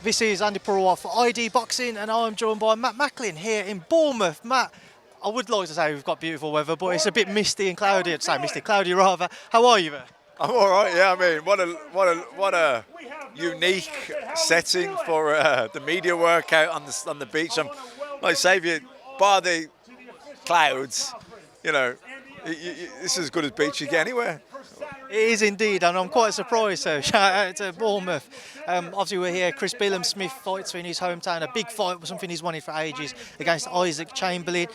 This is Andi Purewal for ID Boxing, and I'm joined by Matt Macklin here in Bournemouth. Matt, I would like to say we've got beautiful weather, but it's a bit misty and cloudy. I'd say misty, cloudy rather. How are you there? I'm all right. Yeah, I mean, what a unique setting for the media workout on the beach. Like I say, if you bar the clouds, you know, this is as good as beach you get anywhere. It is indeed, and I'm quite surprised. So shout out to Bournemouth. Obviously, we're here. Chris Billam-Smith fights in his hometown. A big fight, something he's wanted for ages, against Usyk-Chamberlain.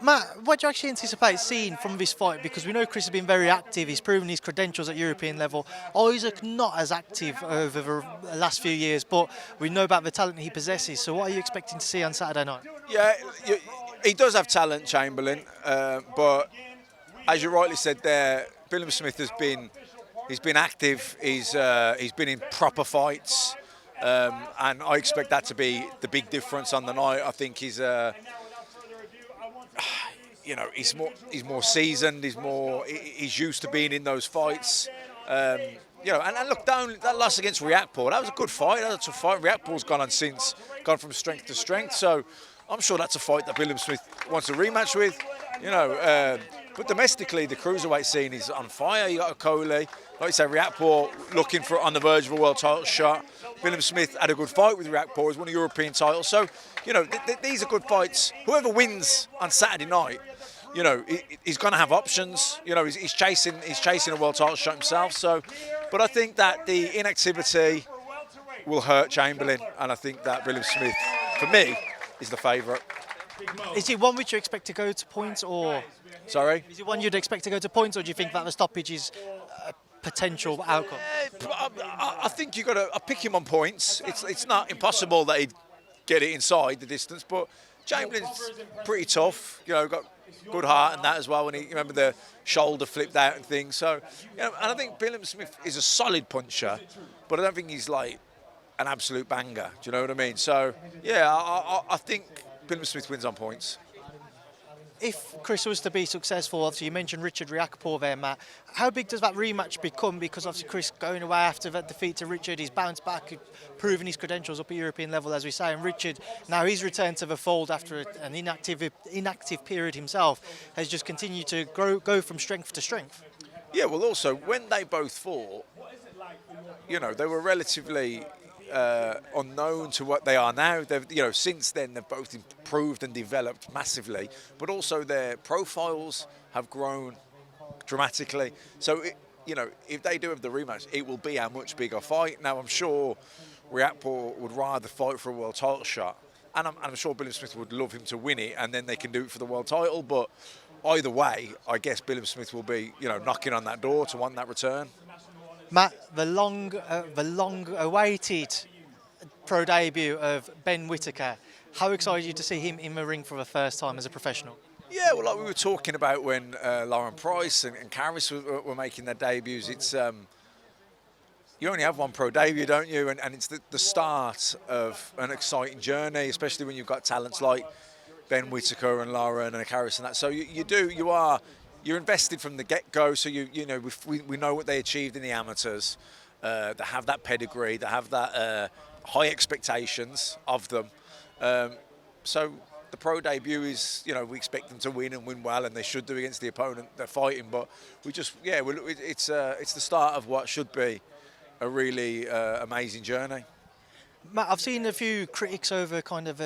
Matt, what do you actually anticipate seeing from this fight? Because we know Chris has been very active. He's proven his credentials at European level. Usyk not as active over the last few years, but we know about the talent he possesses. So what are you expecting to see on Saturday night? Yeah, he does have talent, Chamberlain, but as you rightly said there, Billam-Smith he's been active. He's been in proper fights, and I expect that to be the big difference on the night. I think he's more seasoned. He's used to being in those fights. And look down that loss against Riakporhe. That was a good fight. That was a tough fight. Riakporhe's gone from strength to strength. So I'm sure that's a fight that Billam-Smith wants a rematch with. But domestically, the cruiserweight scene is on fire. You got a Coley, like you say, Riakporhe looking for on the verge of a world title shot. Billam-Smith had a good fight with Riakporhe. He's won a European title. So, these are good fights. Whoever wins on Saturday night, he's going to have options. He's chasing a world title shot himself. So, but I think that the inactivity will hurt Chamberlain, and I think that Billam-Smith, for me, is the favourite. Is it one which you expect to go to points, or? Sorry? Is it one you'd expect to go to points, or do you think that the stoppage is a potential outcome? I think you've got to pick him on points. It's not impossible that he'd get it inside the distance, but Chamberlain's pretty tough. Got good heart and that as well. When he remember the shoulder flipped out and things. So, and I think Billam-Smith is a solid puncher, but I don't think he's like an absolute banger. Do you know what I mean? So, yeah, I think Billam-Smith wins on points. If Chris was to be successful, obviously you mentioned Riakporhe there, Matt. How big does that rematch become? Because obviously Chris going away after that defeat to Richard, he's bounced back, proven his credentials up at European level, as we say. And Richard, now he's returned to the fold after an inactive period himself, has just continued to go from strength to strength. Yeah, well, also when they both fought, they were relatively unknown to what they are now. Since then they've both improved and developed massively, but also their profiles have grown dramatically. So, if they do have the rematch, it will be a much bigger fight. Now, I'm sure Riakporhe would rather fight for a world title shot, and I'm sure Billam-Smith would love him to win it, and then they can do it for the world title. But either way, I guess Billam-Smith will be, knocking on that door to want that return. Matt, the long-awaited pro debut of Benn Whittaker. How excited are you to see him in the ring for the first time as a professional? Yeah, well, like we were talking about when Lauren Price and Karis were making their debuts, it's you only have one pro debut, don't you? And it's the start of an exciting journey, especially when you've got talents like Benn Whittaker and Lauren and Karis and that. So you're invested from the get-go, so we know what they achieved in the amateurs. They have that pedigree, they have that high expectations of them. So the pro debut is, we expect them to win and win well, and they should do against the opponent they're fighting. But it's the start of what should be a really amazing journey. Matt, I've seen a few critics over kind of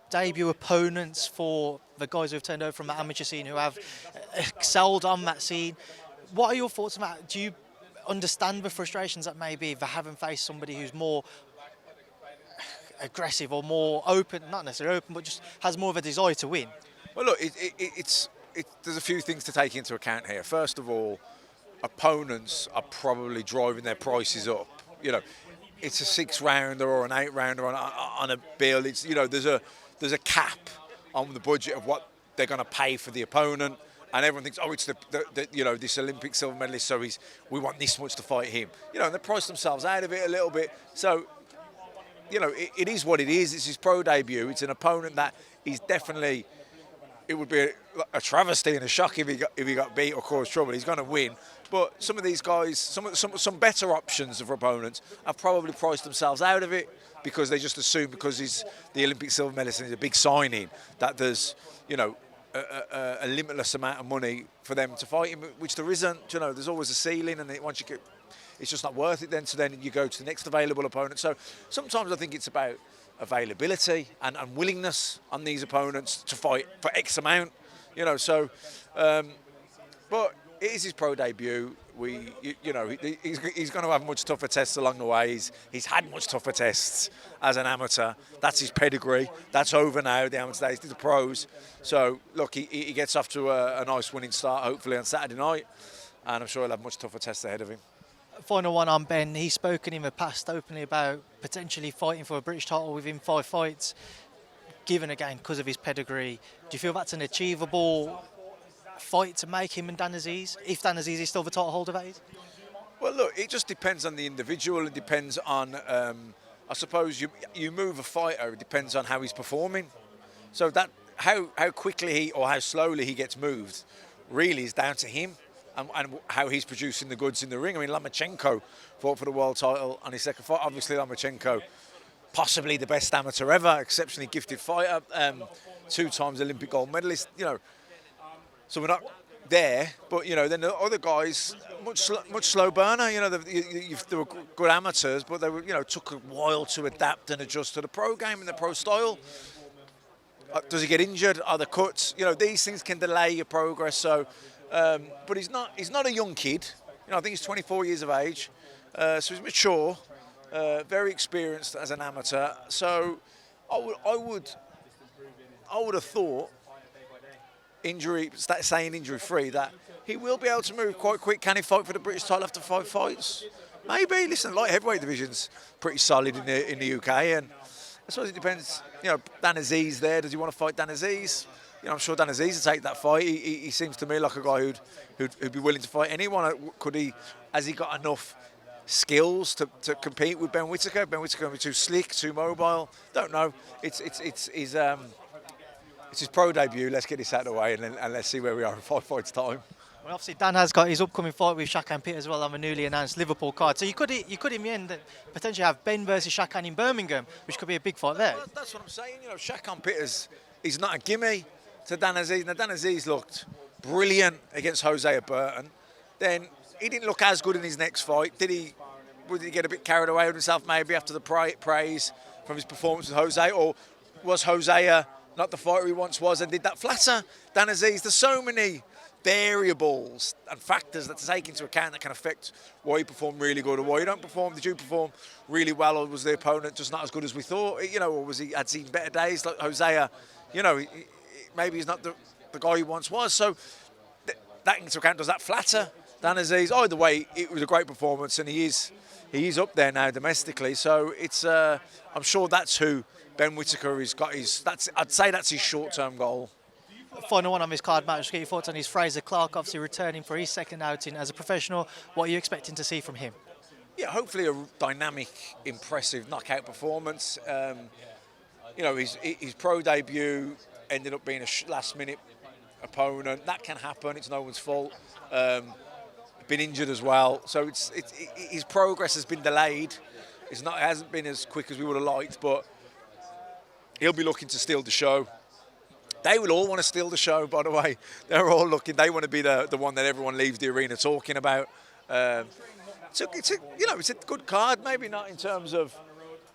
debut opponents for the guys who've turned over from the amateur scene, who have excelled on that scene. What are your thoughts on that? Do you understand the frustrations that maybe they haven't faced somebody who's more aggressive or more open, not necessarily open, but just has more of a desire to win? Well, look, there's a few things to take into account here. First of all, opponents are probably driving their prices up. It's a 6-rounder or an 8-rounder on a bill. It's there's a cap on the budget of what they're going to pay for the opponent, and everyone thinks, oh, it's this Olympic silver medalist, so we want this much to fight him. And they price themselves out of it a little bit. So, it is what it is. It's his pro debut. It's an opponent that he's definitely. It would be a travesty and a shock if he got beat or caused trouble. He's going to win, But some of these guys, some better options of opponents have probably priced themselves out of it because they just assume because he's the Olympic silver medalist and he's a big signing that there's, you know, a limitless amount of money for them to fight him, which there isn't. You know, there's always a ceiling, and once you get, it's just not worth it then. So then you go to the next available opponent. So sometimes I think it's about availability and willingness on these opponents to fight for X amount. You know, so, but it is his pro debut. You know, he's going to have much tougher tests along the way. He's had much tougher tests as an amateur. That's his pedigree. That's over now. The amateur days, the pros. So look, he gets off to a nice winning start, hopefully on Saturday night, and I'm sure he'll have much tougher tests ahead of him. Final one on Benn. He's spoken in the past openly about potentially fighting for a British title within 5 fights, given again because of his pedigree. Do you feel that's an achievable fight to make him and Azeez, if Azeez is still the title holder, that is? Well, look, it just depends on the individual. It depends on, I suppose, you move a fighter. It depends on how he's performing. So that how quickly or how slowly he gets moved really is down to him and how he's producing the goods in the ring. I mean, Lomachenko fought for the world title on his second fight. Obviously, Lomachenko, possibly the best amateur ever, exceptionally gifted fighter, 2 times Olympic gold medalist. You know. So we're not there, but, you know, then the other guys, much slow burner. You know, they were good amateurs, but they were, you know, took a while to adapt and adjust to the pro game and the pro style. Does he get injured? Are there cuts? You know, these things can delay your progress. So, but he's not a young kid. You know, I think he's 24 years of age, so he's mature, very experienced as an amateur. So, I would have thought, staying injury-free, that he will be able to move quite quick. Can he fight for the British title after 5 fights? Maybe. Listen, light heavyweight division's pretty solid in the UK, and I suppose it depends. You know, Azeez there. Does he want to fight Azeez? You know, I'm sure Azeez will take that fight. He seems to me like a guy who'd be willing to fight anyone. Could he? Has he got enough skills to compete with Benn Whittaker? Benn Whittaker going to be too slick, too mobile? Don't know. It's his pro debut. Let's get this out of the way and let's see where we are in 5 fights' time. Well, obviously, Dan has got his upcoming fight with Shakan Pitt as well on the newly announced Liverpool card. So you could in the end potentially have Benn versus Shakan in Birmingham, which could be a big fight there. Well, that's what I'm saying. You know, Shakan Pitt is not a gimme to Azeez. Now, Azeez looked brilliant against Jose Burton. Then he didn't look as good in his next fight, did he? Would he get a bit carried away with himself maybe after the praise from his performance with Jose, or was Jose not the fighter he once was, and did that flatter Azeez? There's so many variables and factors that to take into account that can affect why you perform really good or why you don't perform. Did you perform really well, or was the opponent just not as good as we thought? You know, or had seen better days like Jose? You know, maybe he's not the guy he once was. So that into account, does that flatter Azeez? Either way, it was a great performance, and he is up there now domestically. So it's I'm sure that's who Benn Whittaker has got. I'd say that's his short-term goal. Final one on this card, Matt. Just get your thoughts on his Frazer Clarke, obviously returning for his second outing as a professional. What are you expecting to see from him? Yeah, hopefully a dynamic, impressive knockout performance. You know, his pro debut ended up being a last-minute opponent. That can happen. It's no one's fault. Been injured as well, so his progress has been delayed. It hasn't been as quick as we would have liked, but he'll be looking to steal the show. They will all want to steal the show, by the way. They're all looking. They want to be the one that everyone leaves the arena talking about. It's a good card. Maybe not in terms of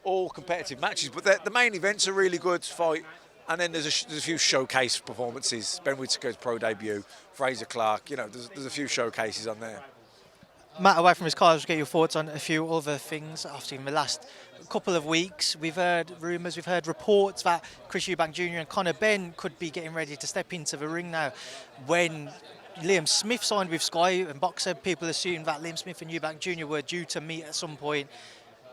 all competitive matches, but the main event's a really good fight. And then there's a few showcase performances. Benn Whittaker's pro debut, Frazer Clarke. You know, there's a few showcases on there. Matt, away from his card, just get your thoughts on a few other things. After in the last couple of weeks, we've heard rumours, we've heard reports that Eubank Jr and Conor Benn could be getting ready to step into the ring now. When Billam-Smith signed with Sky and Boxer, people assumed that Billam-Smith and Eubank Jr were due to meet at some point.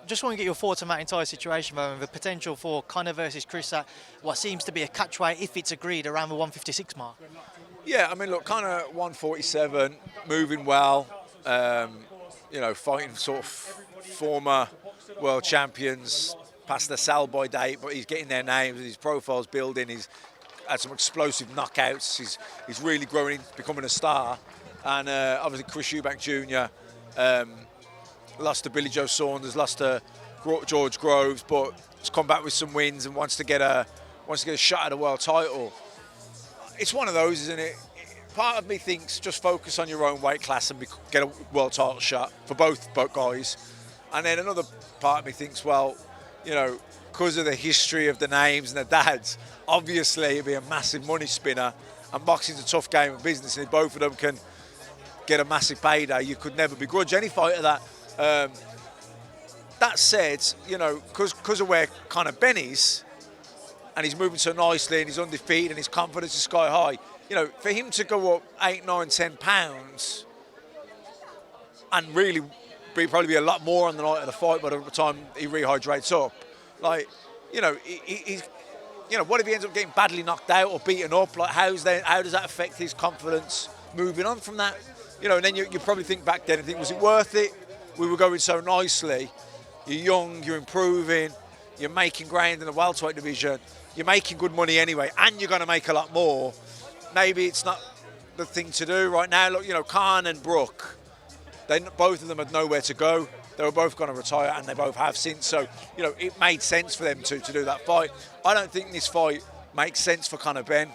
Just want to get your thoughts on that entire situation, though, and the potential for Conor versus Chris at what seems to be a catchweight, if it's agreed, around the 156 mark. Yeah, I mean, look, Conor 147, moving well. You know, fighting sort of former world champions past the sell-by date, but he's getting their names, his profile's building, he's had some explosive knockouts, he's really growing, becoming a star. and obviously Chris Eubank Jr. Lost to Billy Joe Saunders, lost to George Groves, but has come back with some wins and wants to get a shot at a world title. It's one of those, isn't it? Part of me thinks just focus on your own weight class and get a world title shot for both guys. And then another part of me thinks, well, you know, because of the history of the names and the dads, obviously it'd be a massive money spinner. And boxing's a tough game of business, and if both of them can get a massive payday, you could never begrudge any fighter that. That said, you know, because of where kind of Benn is, and he's moving so nicely, and he's undefeated, and his confidence is sky high. You know, for him to go up 8, 9, 10 pounds, and really probably be a lot more on the night of the fight by the time he rehydrates up. Like, you know, he's, you know, what if he ends up getting badly knocked out or beaten up? Like, how does that affect his confidence moving on from that? You know, and then you probably think back then and think, was it worth it? We were going so nicely. You're young, you're improving, you're making ground in the welterweight division, you're making good money anyway, and you're going to make a lot more. Maybe it's not the thing to do right now. Look, you know, Khan and Brook, both of them had nowhere to go. They were both going to retire, and they both have since. So, you know, it made sense for them to do that fight. I don't think this fight makes sense for Conor Benn.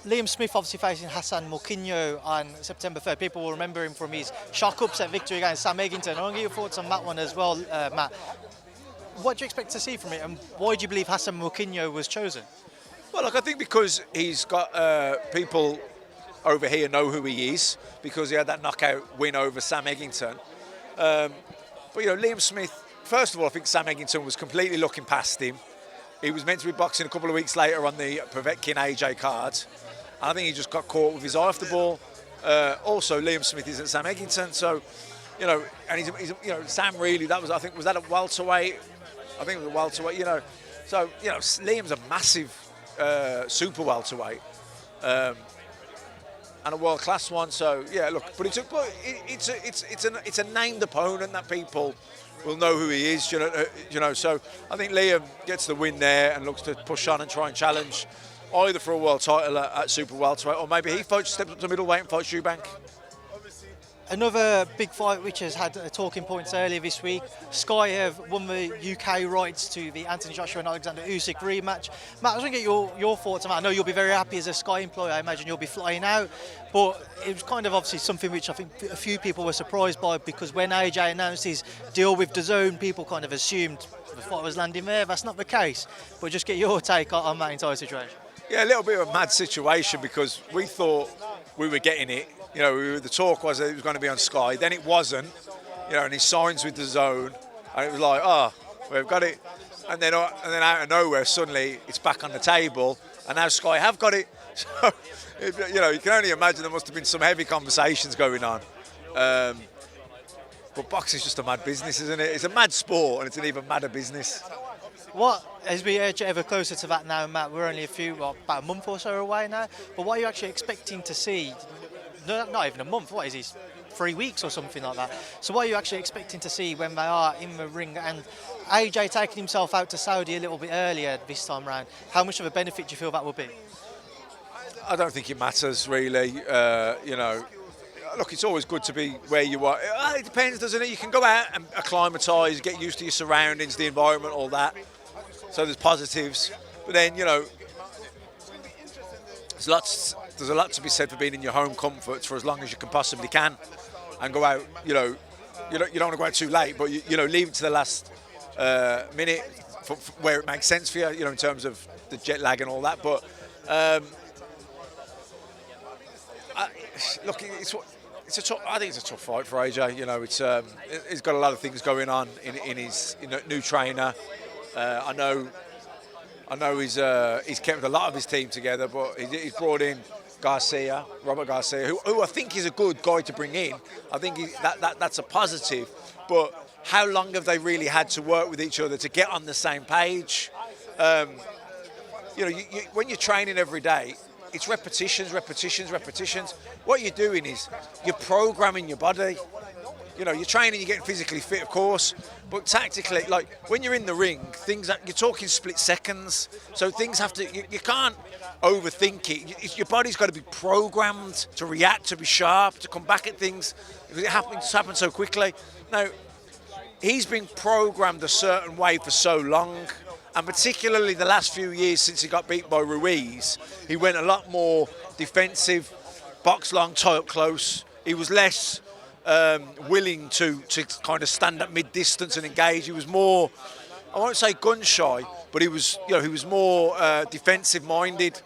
Liam Smith obviously facing Hasim Moutinho on September 3rd. People will remember him from his shock upset victory against Sam Eggington. I want to get your thoughts on that one as well, Matt. What do you expect to see from it, and why do you believe Hasim Moutinho was chosen? Well, look, I think because he's got people over here know who he is, because he had that knockout win over Sam Eggington. But, you know, Liam Smith, first of all, I think Sam Eggington was completely looking past him. He was meant to be boxing a couple of weeks later on the Povetkin AJ card. And I think he just got caught with his eye off the ball. Also, Liam Smith isn't Sam Eggington, so, you know, and he's you know, Sam really, was that a welterweight? I think it was a welterweight, you know. So, you know, Liam's a massive super welterweight. And a world-class one, so yeah. Look, but it's a named opponent that people will know who he is. You know. So I think Liam gets the win there and looks to push on and try and challenge either for a world title at super welterweight, or maybe he steps up to middleweight and fights Eubank. Another big fight which has had talking points earlier this week. Sky have won the UK rights to the Anthony Joshua and Alexander Usyk rematch. Matt, I was going to get your thoughts on that. I know you'll be very happy as a Sky employee. I imagine you'll be flying out. But it was kind of obviously something which I think a few people were surprised by, because when AJ announced his deal with DAZN, people kind of assumed the fight was landing there. That's not the case. But just get your take on that entire situation. Yeah, a little bit of a mad situation, because we thought we were getting it. You know, the talk was that it was going to be on Sky. Then it wasn't. You know, and he signs with DAZN, and it was like, oh, we've got it. And then out of nowhere, suddenly it's back on the table, and now Sky have got it. So, you know, you can only imagine there must have been some heavy conversations going on. But boxing's just a mad business, isn't it? It's a mad sport, and it's an even madder business. What, as we edge ever closer to that now, Matt, we're only about a month or so away now, but what are you actually expecting to see? No, not even a month, what is this, 3 weeks or something like that? So what are you actually expecting to see when they are in the ring? And AJ taking himself out to Saudi a little bit earlier this time round, how much of a benefit do you feel that will be? I don't think it matters, really. You know, look, it's always good to be where you are. It depends, doesn't it? You can go out and acclimatise, get used to your surroundings, the environment, all that. So there's positives. But then, you know, there's a lot to be said for being in your home comforts for as long as you can possibly can, and go out. You know, you don't want to go out too late, but you know, leave it to the last minute for where it makes sense for you. You know, in terms of the jet lag and all that. But look, I think it's a tough fight for AJ. You know, he's got a lot of things going on in his new trainer. I know he's kept a lot of his team together, but he's brought in Robert Garcia, who I think is a good guy to bring in. I think that's a positive. But how long have they really had to work with each other to get on the same page? You know, when you're training every day, it's repetitions. What you're doing is you're programming your body. You know, you're training, you're getting physically fit, of course, but tactically, like when you're in the ring, you're talking split seconds, so things have to. You can't overthink it. Your body's got to be programmed to react, to be sharp, to come back at things. It happens so quickly. Now, he's been programmed a certain way for so long, and particularly the last few years since he got beat by Ruiz, he went a lot more defensive, box long, tie up close. He was less willing to kind of stand at mid-distance and engage. He was more, I won't say gun shy, but he was more defensive-minded,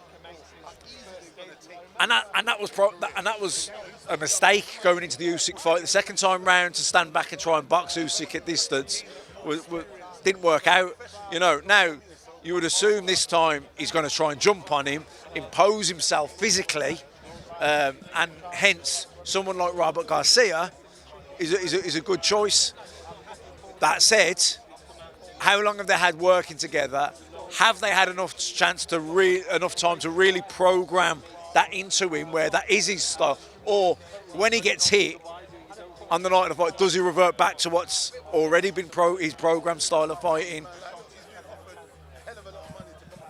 and that was a mistake going into the Usyk fight. The second time round, to stand back and try and box Usyk at distance didn't work out. You know, now you would assume this time he's going to try and jump on him, impose himself physically, and hence someone like Robert Garcia is a good choice. That said, how long have they had working together? Have they had enough time to really program that into him, where that is his style? Or when he gets hit on the night of the fight, does he revert back to what's already been his programmed style of fighting?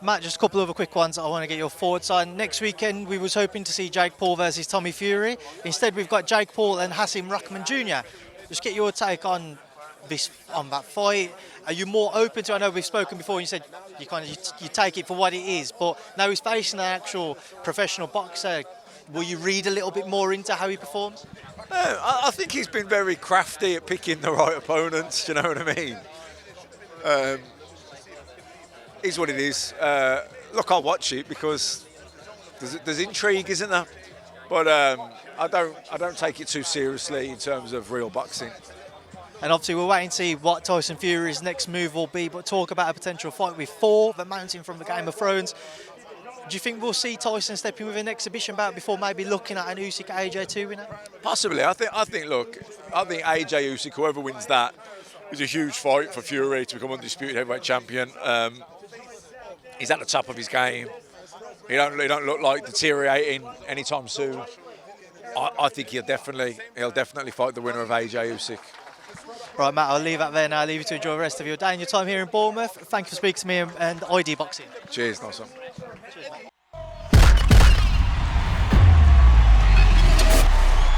Matt, just a couple of other quick ones I want to get your thoughts on. Next weekend, we was hoping to see Jake Paul versus Tommy Fury. Instead, we've got Jake Paul and Hasim Rahman Jr. Just get your take on that fight. Are you more open to? I know we've spoken before. And you said you take it for what it is, but now he's facing an actual professional boxer. Will you read a little bit more into how he performs? I think he's been very crafty at picking the right opponents. You know what I mean? Is what it is. Look, I'll watch it because there's intrigue, isn't there? But I don't take it too seriously in terms of real boxing. And obviously we're waiting to see what Tyson Fury's next move will be, but talk about a potential fight with Thor, the mountain from the Game of Thrones. Do you think we'll see Tyson stepping with an exhibition bout before maybe looking at an Usyk AJ2 winner? Possibly. I think AJ Usyk, whoever wins that, is a huge fight for Fury to become undisputed heavyweight champion. He's at the top of his game. He don't look like deteriorating anytime soon. I think he'll definitely fight the winner of AJ Usyk. Right, Matt, I'll leave that there now. I'll leave you to enjoy the rest of your day and your time here in Bournemouth. Thank you for speaking to me and ID Boxing. Cheers, nice one. Cheers, mate.